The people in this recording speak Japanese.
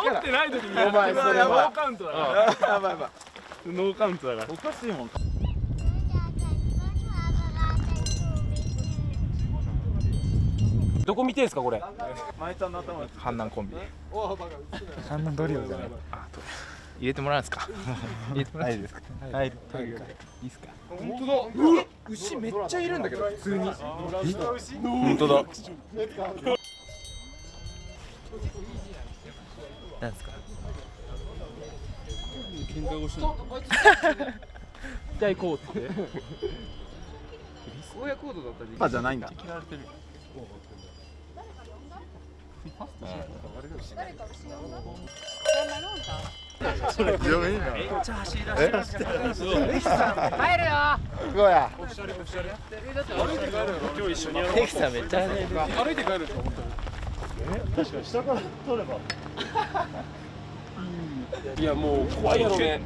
取ってない時にお前それノはーカウントだから。やばいやばい。ノーカウントだから。おかしいもん。どこ見てんすかこれ。前ちゃんの頭。阪南コンビ。阪南ドリオじゃない。あ、入れてもらうんですか。入れてもらえるですか。はい。いいですか。本当だ。牛めっちゃいるんだけど普通に。本当だ。なんですか。喧嘩腰の。じゃあ行こうって。親コードだったり。パじゃないんだ。切られてる。強めいいな。めっちゃ走り出してる。帰るよ。すごいや。今日一緒にやろう。テキさんめっちゃ走る。歩いて帰るでしょ本当に。確かに下から取ればいやもう怖いやろね。